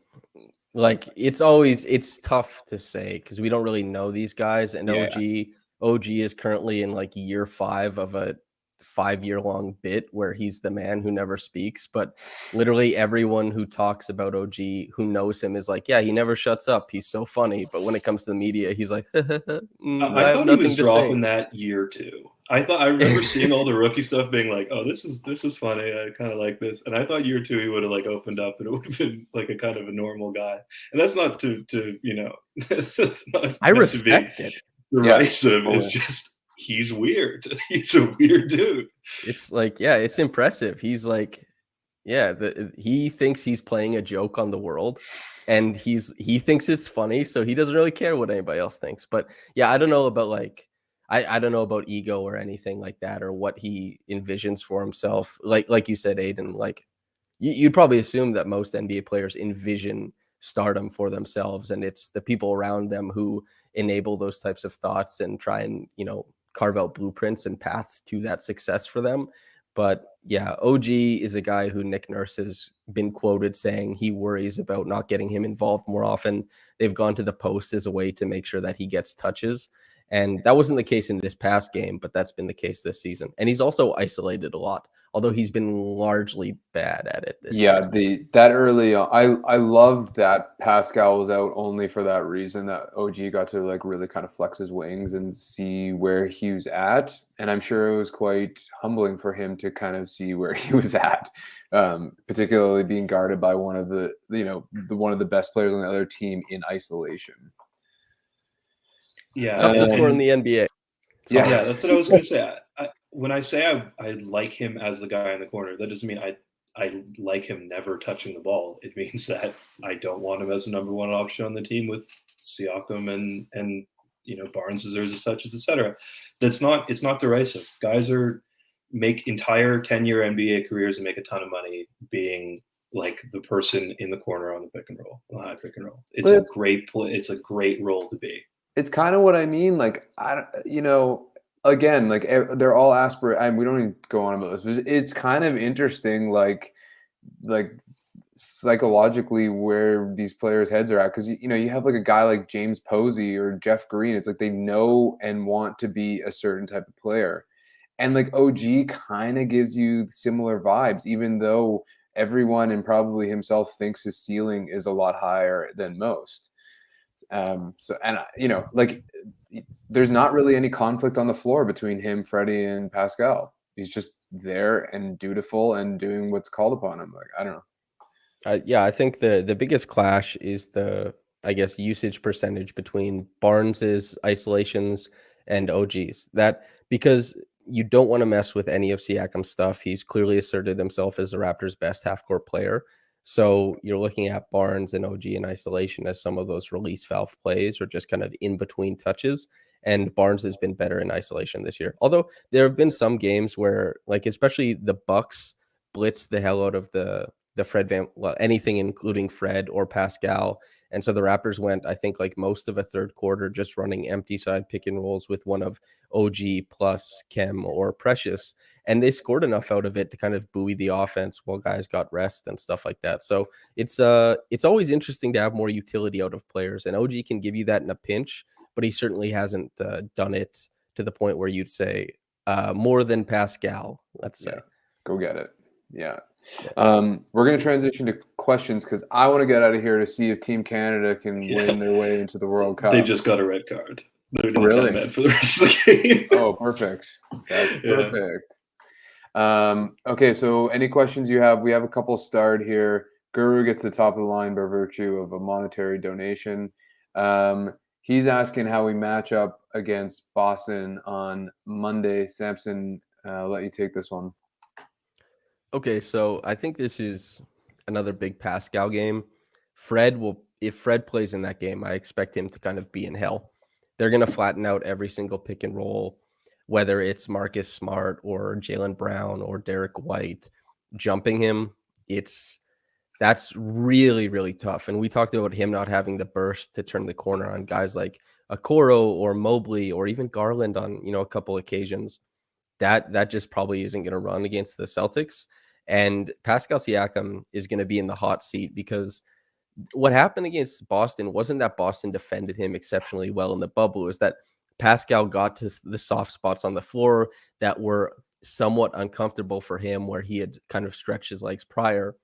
it's tough to say because we don't really know these guys. And OG is currently in year 5 of a 5-year-long bit where he's the man who never speaks. But literally everyone who talks about OG who knows him is yeah, he never shuts up. He's so funny. But when it comes to the media, he's I thought he was dropping that year 2. I remember seeing all the rookie stuff, being like, "Oh, this is funny. I kind of like this." And I thought year two he would have like opened up, and it would have been like a kind of a normal guy. And that's not to that's not I meant to be respect it. derisive. Yeah, It's just he's weird. He's a weird dude. It's like, yeah, it's impressive. He's like, yeah, he thinks he's playing a joke on the world, and he thinks it's funny, so he doesn't really care what anybody else thinks. But yeah, I don't know about like I don't know about ego or anything like that, or what he envisions for himself. Like you said, Aiden, like you'd probably assume that most NBA players envision stardom for themselves, and it's the people around them who enable those types of thoughts and try and, carve out blueprints and paths to that success for them. But yeah, OG is a guy who Nick Nurse has been quoted saying he worries about not getting him involved more often. They've gone to the post as a way to make sure that he gets touches. And that wasn't the case in this past game, but that's been the case this season. And he's also isolated a lot, although he's been largely bad at it this year. That early on, I loved that Pascal was out only for that reason, that OG got to like really kind of flex his wings and see where he was at. And I'm sure it was quite humbling for him to kind of see where he was at, particularly being guarded by one of the best players on the other team in isolation. Yeah, Tough to score in the NBA. Yeah, that's what I was going to say. When I say I like him as the guy in the corner, that doesn't mean I like him never touching the ball. It means that I don't want him as the number one option on the team with Siakam and Barnes as such, etc. It's not derisive. Guys make entire 10-year NBA careers and make a ton of money being like the person in the corner on the pick and roll, high pick and roll. It's a great role to be. It's kind of what I mean. Like, again, like they're all we don't even go on about this, but it's kind of interesting, like psychologically where these players' heads are at. Because, you have like a guy like James Posey or Jeff Green. It's like they know and want to be a certain type of player. And like OG kind of gives you similar vibes, even though everyone and probably himself thinks his ceiling is a lot higher than most. There's not really any conflict on the floor between him, Freddie, and Pascal. He's just there and dutiful and doing what's called upon him. Like, I don't know. I think the biggest clash is the, I guess, usage percentage between Barnes's isolations and OG's. That because you don't want to mess with any of Siakam's stuff. He's clearly asserted himself as the Raptors' best half-court player. So you're looking at Barnes and OG in isolation as some of those release valve plays or just kind of in between touches. And Barnes has been better in isolation this year. Although there have been some games where, like, especially the Bucks blitz the hell out of the anything including Fred or Pascal. And so the Raptors went, I think, like most of a third quarter just running empty side pick and rolls with one of OG plus Kem or Precious. And they scored enough out of it to kind of buoy the offense while guys got rest and stuff like that. So it's always interesting to have more utility out of players. And OG can give you that in a pinch, but he certainly hasn't done it to the point where you'd say more than Pascal, let's say. Yeah. Go get it. Yeah. We're going to transition to questions because I want to get out of here to see if Team Canada can win their way into the World Cup. They just got a red card. They're really bad for the rest of the game. Oh, perfect. That's perfect. Okay, so any questions you have? We have a couple starred here. Guru gets the top of the line by virtue of a monetary donation. He's asking how we match up against Boston on Monday. Samson, I'll let you take this one. Okay, so I think this is another big Pascal game. If Fred plays in that game, I expect him to kind of be in hell. They're going to flatten out every single pick and roll, whether it's Marcus Smart or Jaylen Brown or Derek White jumping him. That's really, really tough. And we talked about him not having the burst to turn the corner on guys like Okoro or Mobley or even Garland on, a couple occasions. That just probably isn't going to run against the Celtics. And Pascal Siakam is going to be in the hot seat because what happened against Boston wasn't that Boston defended him exceptionally well in the bubble. It was that Pascal got to the soft spots on the floor that were somewhat uncomfortable for him where he had kind of stretched his legs prior.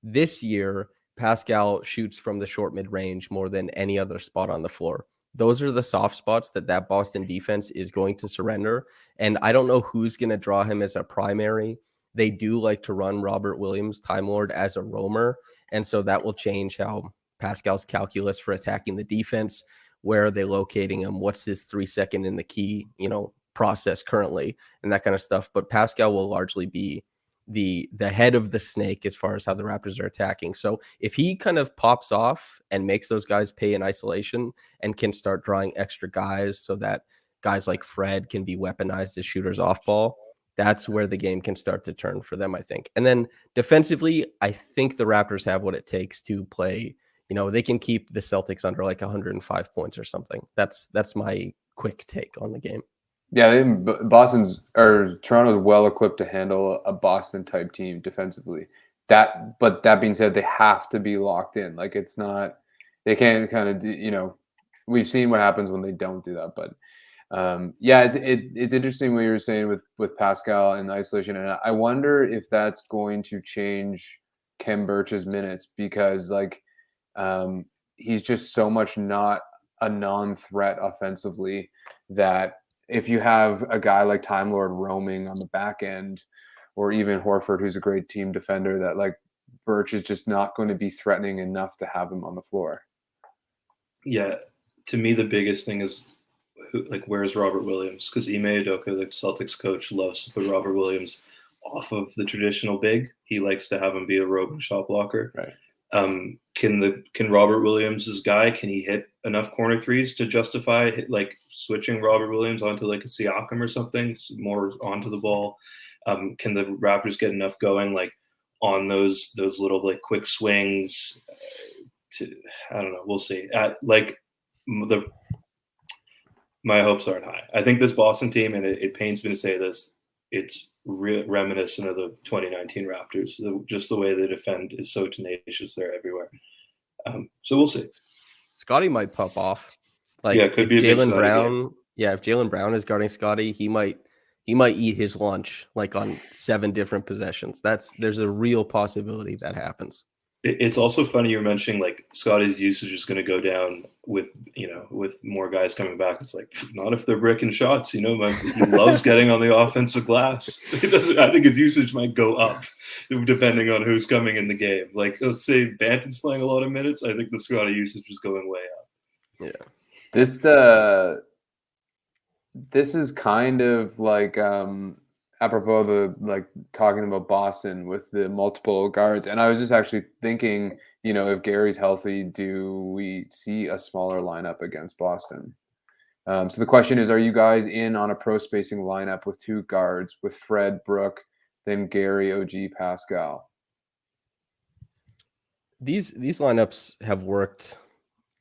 This year, Pascal shoots from the short mid-range more than any other spot on the floor. those are the soft spots that Boston defense is going to surrender. And I don't know who's going to draw him as a primary. They do like to run Robert Williams, Time Lord, as a roamer. And so that will change how Pascal's calculus for attacking the defense. Where are they locating him? What's his 3-second in the key, process currently, and that kind of stuff. But Pascal will largely be the head of the snake as far as how the Raptors are attacking. So if he kind of pops off and makes those guys pay in isolation and can start drawing extra guys so that guys like Fred can be weaponized as shooters off ball, that's where the game can start to turn for them, I think. And then defensively, I think the Raptors have what it takes to play. They can keep the Celtics under like 105 points or something. That's my quick take on the game. Yeah, Toronto's well equipped to handle a Boston type team defensively. But that being said, they have to be locked in. Like they can't kind of do, we've seen what happens when they don't do that. But it's interesting what you were saying with Pascal and isolation, and I wonder if that's going to change Khem Birch's minutes because he's just so much not a non-threat offensively that if you have a guy like Time Lord roaming on the back end, or even Horford, who's a great team defender, that Birch is just not going to be threatening enough to have him on the floor. Yeah, to me the biggest thing is where's Robert Williams? Because Ime Udoka, the Celtics coach, loves to put Robert Williams off of the traditional big. He likes to have him be a roving shot blocker. Right. Can Robert Williams' guy, can he hit enough corner threes to justify switching Robert Williams onto a Siakam or something more onto the ball? Can the Raptors get enough going on those little quick swings? I don't know. We'll see. My hopes aren't high. I think this Boston team, and it pains me to say this, it's reminiscent of the 2019 Raptors. Just the way they defend is so tenacious. They're everywhere. So we'll see. Scotty might pop off. Could be Jaylen Brown. Yeah, if Jaylen Brown is guarding Scotty, he might eat his lunch on 7 different possessions. There's a real possibility that happens. It's also funny you're mentioning Scotty's usage is going to go down with more guys coming back. It's not if they're bricking shots. He loves getting on the offensive glass. I think his usage might go up depending on who's coming in the game. Let's say Banton's playing a lot of minutes. I think the Scotty usage is going way up. Yeah. This is kind of apropos the talking about Boston with the multiple guards, and I was just actually thinking, if Gary's healthy, do we see a smaller lineup against Boston? So the question is, are you guys in on a pro spacing lineup with 2 guards with Fred, Brook, then Gary, OG, Pascal? These lineups have worked.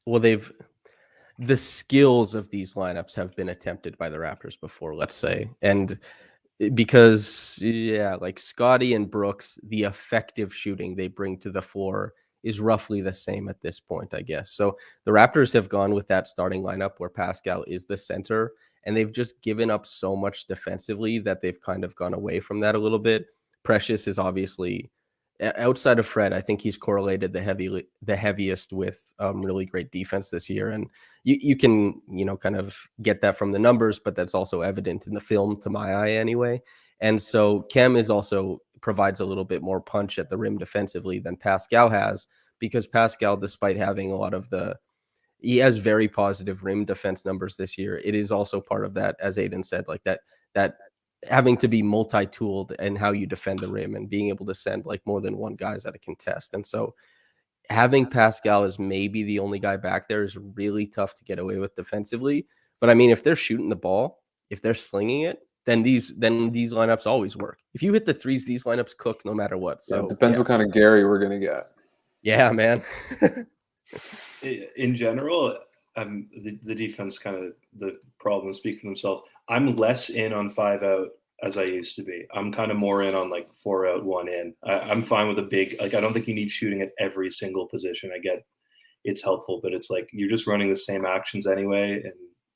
Well, the skills of these lineups have been attempted by the Raptors before, let's say, and because Scotty and Brooks, the effective shooting they bring to the floor is roughly the same at this point, I guess. So the Raptors have gone with that starting lineup where Pascal is the center, and they've just given up so much defensively that they've kind of gone away from that a little bit. Precious is obviously, outside of Fred, I think he's correlated the heaviest with really great defense this year. And you can, kind of get that from the numbers, but that's also evident in the film to my eye anyway. And so Khem is also provides a little bit more punch at the rim defensively than Pascal has, because Pascal, despite having a lot of he has very positive rim defense numbers this year. It is also part of that, as Adon said, that having to be multi-tooled and how you defend the rim and being able to send more than one guys at a contest. And so having Pascal as maybe the only guy back there is really tough to get away with defensively. But I mean, if they're shooting the ball, if they're slinging it, then these lineups always work. If you hit the threes, these lineups cook no matter what. So it depends what kind of Gary we're going to get. Yeah, man. In general, the defense kind of the problems speak for themselves. I'm less in on 5 out as I used to be. I'm kind of more in on 4 out, 1 in. I'm fine with a big, I don't think you need shooting at every single position. I get it's helpful, but it's you're just running the same actions anyway.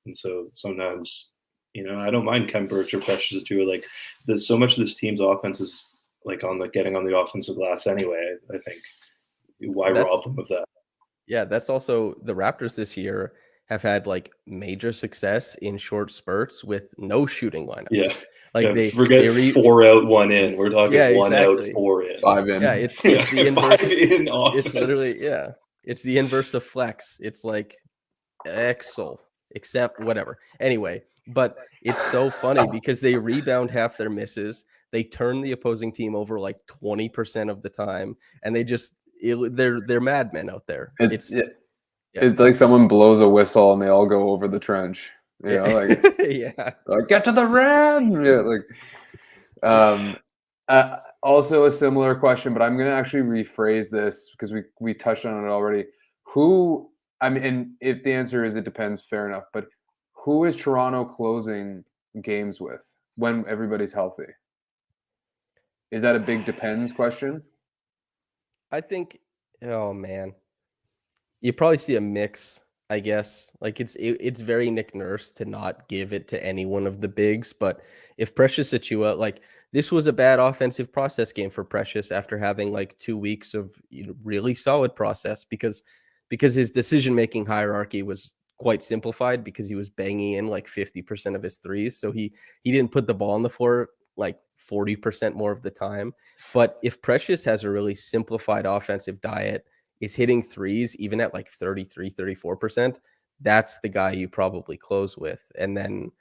And so sometimes, I don't mind Khem Birch or Precious too. There's so much of this team's offense is on getting on the offensive glass anyway. I think why rob them of that? Yeah, that's also the Raptors this year have had like major success in short spurts with no shooting lineups. Yeah. Like Yeah, forget 4 out, 1 in. We're talking Yeah, 1 out, exactly. 4 in. 5 in. Yeah, it's the inverse. 5 in offense. It's literally, yeah, it's the inverse of flex. It's like Excel, except whatever. Anyway, but it's so funny because they rebound half their misses. They turn the opposing team over like 20% of the time, and they're madmen out there. It's like someone blows a whistle and they all go over the trench. You know, like yeah, like get to the rim. Yeah, like also a similar question, but I'm gonna actually rephrase this because we touched on it already. Who, I mean, and if the answer is it depends, fair enough. But who is Toronto closing games with when everybody's healthy? Is that a big depends question? I think. Oh man, you probably see a mix. I guess like it's very Nick Nurse to not give it to any one of the bigs, but if Precious Achiuwa, like this was a bad offensive process game for Precious after having like 2 weeks of really solid process because his decision making hierarchy was quite simplified because he was banging in like 50% of his threes, so he didn't put the ball on the floor like 40% more of the time. But if Precious has a really simplified offensive diet, is hitting threes even at like 33, 34%, that's the guy you probably close with. And then,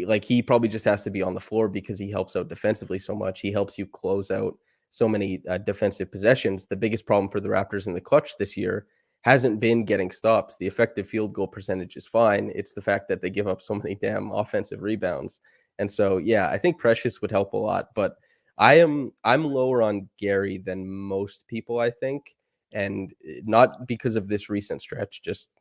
like he probably just has to be on the floor because he helps out defensively so much. He helps you close out so many defensive possessions. The biggest problem for the Raptors in the clutch this year hasn't been getting stops. The effective field goal percentage is fine. It's the fact that they give up so many damn offensive rebounds. And so, yeah, I think Precious would help a lot, but I'm lower on Gary than most people, I think. And not because of this recent stretch, just,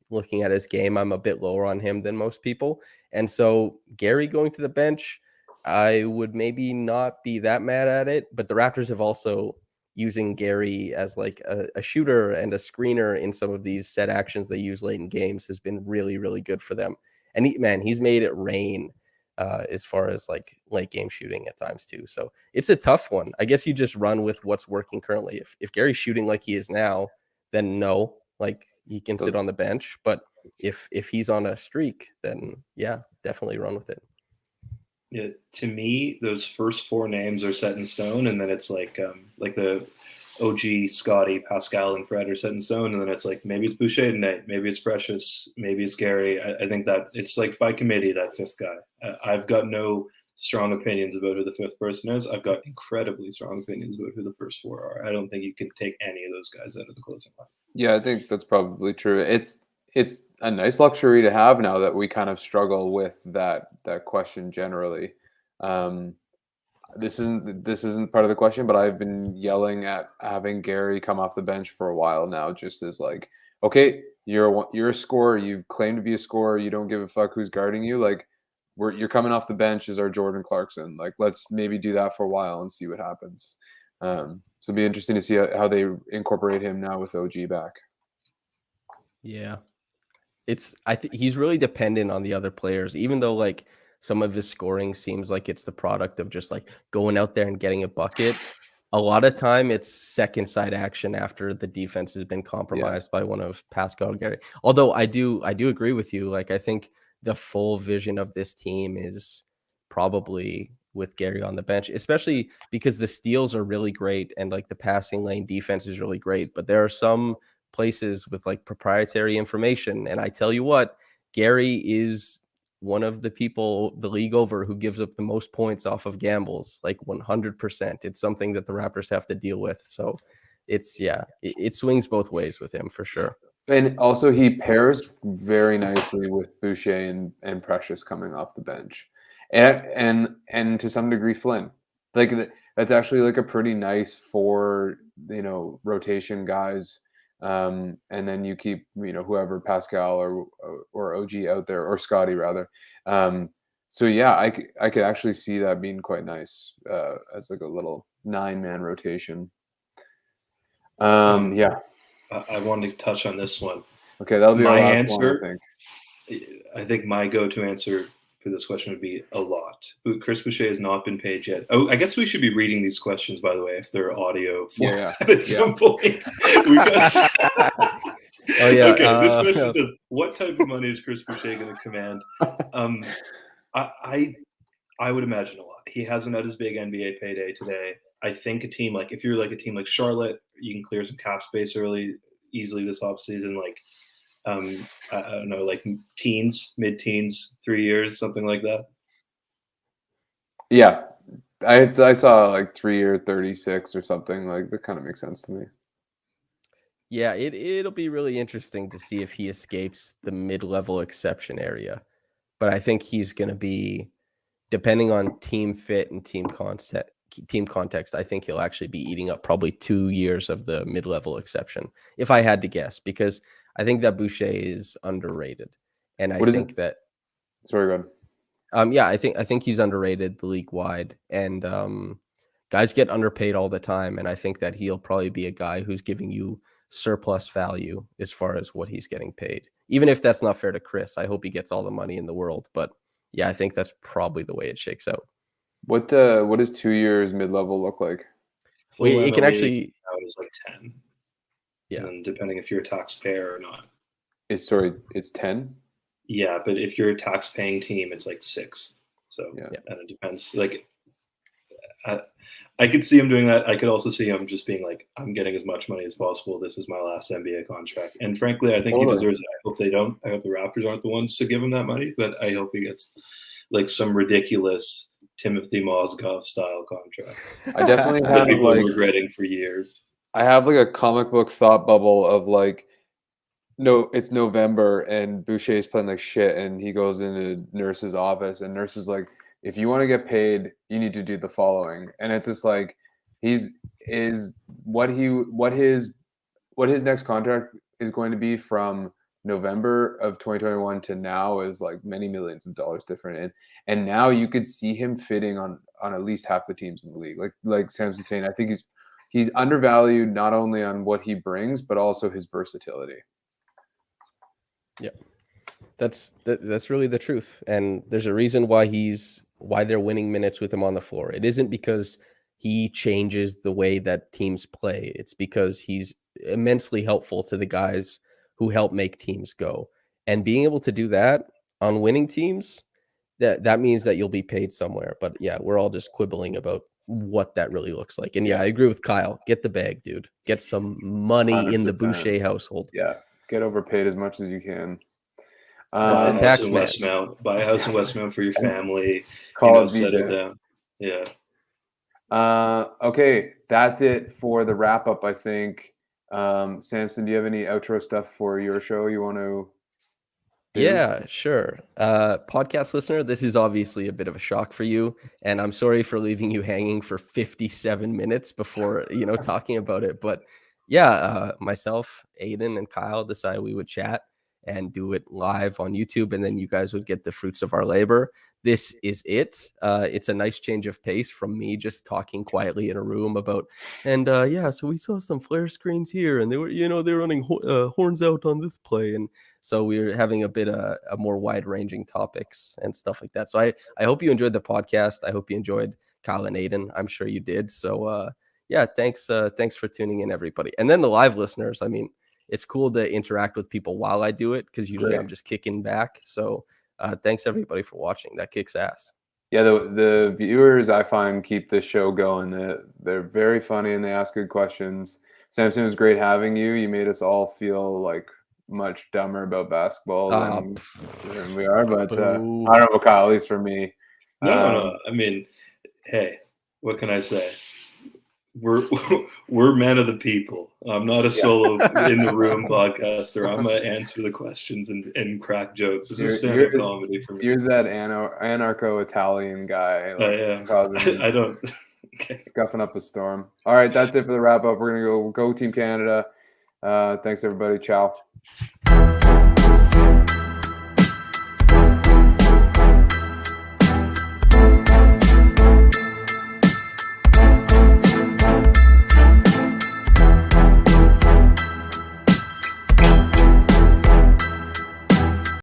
looking at his game, I'm a bit lower on him than most people. And so Gary going to the bench, I would maybe not be that mad at it. But the Raptors have also using Gary as like a shooter and a screener in some of these set actions they use late in games has been really, really good for them. And he's made it rain as far as like late game shooting at times too. So it's a tough one. I guess you just run with what's working currently. If Gary's shooting like he is now, then no, like he can sit on the bench. But if he's on a streak, then yeah, definitely run with it. Yeah, to me, those first 4 names are set in stone, and then it's like the OG, Scotty, Pascal, and Fred are set in stone, and then it's like maybe it's Boucher tonight, maybe it's Precious, maybe it's Gary. I think that it's like by committee, that 5th guy. I've got no strong opinions about who the 5th person is. I've got incredibly strong opinions about who the first 4 are. I don't think you can take any of those guys out of the closing line. Yeah, I think that's probably true. It's a nice luxury to have now that we kind of struggle with that question generally. This isn't part of the question, but I've been yelling at having Gary come off the bench for a while now, just as like, okay, you're a scorer, you claim to be a scorer, you don't give a fuck who's guarding you, like you're coming off the bench as our Jordan Clarkson, like let's maybe do that for a while and see what happens. So it'd be interesting to see how they incorporate him now with OG back. Yeah, I think he's really dependent on the other players, even though like some of his scoring seems like it's the product of just like going out there and getting a bucket. A lot of time it's second side action after the defense has been compromised by one of Pascal or Gary. Although I do agree with you. Like I think the full vision of this team is probably with Gary on the bench, especially because the steals are really great and like the passing lane defense is really great. But there are some places with like proprietary information. And I tell you what, Gary is one of the people the league over who gives up the most points off of gambles, like 100%. It's something that the Raptors have to deal with. So it swings both ways with him for sure. And also he pairs very nicely with Boucher and Precious coming off the bench. And to some degree Flynn. Like that's actually like a pretty nice 4, rotation guys. And then you keep, whoever, Pascal or OG out there, or Scotty rather. So yeah, I could actually see that being quite nice as like a little 9-man rotation. Yeah. I wanted to touch on this one. Okay, that'll be my our last answer. One, I think my go-to answer for this question would be a lot. Chris Boucher has not been paid yet. Oh, I guess we should be reading these questions, by the way, if they're audio format at some point. Oh yeah. Okay, this question says, what type of money is Chris Boucher going to command? I would imagine a lot. He hasn't had his big NBA payday today. I think if you're like a team like Charlotte, you can clear some cap space easily this offseason. Like, I don't know, like mid-teens, 3 years, something like that. Yeah, I saw like 3 year 36 or something. Like that kind of makes sense to me. Yeah, it'll be really interesting to see if he escapes the mid-level exception area. But I think he's going to be, depending on team fit and team context, I think he'll actually be eating up probably 2 years of the mid-level exception, if I had to guess, because I think that Boucher is underrated. And I think that. Sorry, go ahead. Yeah, I think he's underrated the league wide, and guys get underpaid all the time, and I think that he'll probably be a guy who's giving you surplus value as far as what he's getting paid. Even if that's not fair to Chris, I hope he gets all the money in the world. But yeah, I think that's probably the way it shakes out. What does 2 years mid-level look like? Well, it can actually is like 10. Yeah, and depending if you're a taxpayer or not. It's 10. Yeah, but if you're a tax-paying team, it's like 6. So yeah, and it depends. Like, I could see him doing that. I could also see him just being like, I'm getting as much money as possible. This is my last NBA contract. And frankly, I think he deserves it. I hope they don't. I hope the Raptors aren't the ones to give him that money, but I hope he gets like some ridiculous Timothy Mozgov style contract. I definitely have people like regretting for years. I have like a comic book thought bubble of like, no, it's November and Boucher is playing like shit, and he goes into Nurse's office, and Nurse is like, if you want to get paid, you need to do the following. And it's just like what his next contract is going to be from November of 2021 to now is like many millions of dollars different. And now you could see him fitting on at least half the teams in the league. Like Samson's saying, I think he's undervalued not only on what he brings, but also his versatility. Yeah. That's really the truth. And there's a reason why they're winning minutes with him on the floor. It isn't because he changes the way that teams play. It's because he's immensely helpful to the guys who help make teams go. And being able to do that on winning teams, that means that you'll be paid somewhere. But yeah, we're all just quibbling about what that really looks like. And yeah, I agree with Kyle. Get the bag, dude. Get some money 100%. In the Boucher household. Yeah. Get overpaid as much as you can. Buy a house in Westmount. Buy a house in Westmount for your family. Settle down. Yeah. Okay, that's it for the wrap up. I think. Samson, do you have any outro stuff for your show you want to do? Yeah, sure. Podcast listener, this is obviously a bit of a shock for you, and I'm sorry for leaving you hanging for 57 minutes before talking about it. But yeah, myself, Adon, and Kyle decided we would chat and do it live on YouTube, and then you guys would get the fruits of our labor. This is it. It's a nice change of pace from me just talking quietly in a room about, and so we saw some flare screens here, and they were, they're running horns out on this play, and so we're having a bit a more wide-ranging topics and stuff like that. So I hope you enjoyed the podcast. I hope you enjoyed Kyle and Adon. I'm sure you did. So thanks for tuning in, everybody, and then the live listeners. I mean, it's cool to interact with people while I do it because usually I'm just kicking back. So thanks everybody for watching. That kicks ass. Yeah, the viewers I find keep this show going. They're very funny and they ask good questions. Samson, it was great having you. You made us all feel like much dumber about basketball than we are. But I don't know, Kyle, at least for me. No. I mean, hey, what can I say? We're men of the people. I'm not a solo in the room podcaster. I'm gonna answer the questions and crack jokes. This is stand-up comedy for me. You're that anarcho-Italian guy. I don't. Okay. Scuffing up a storm. All right, that's it for the wrap up. We're gonna go Team Canada. Thanks everybody. Ciao.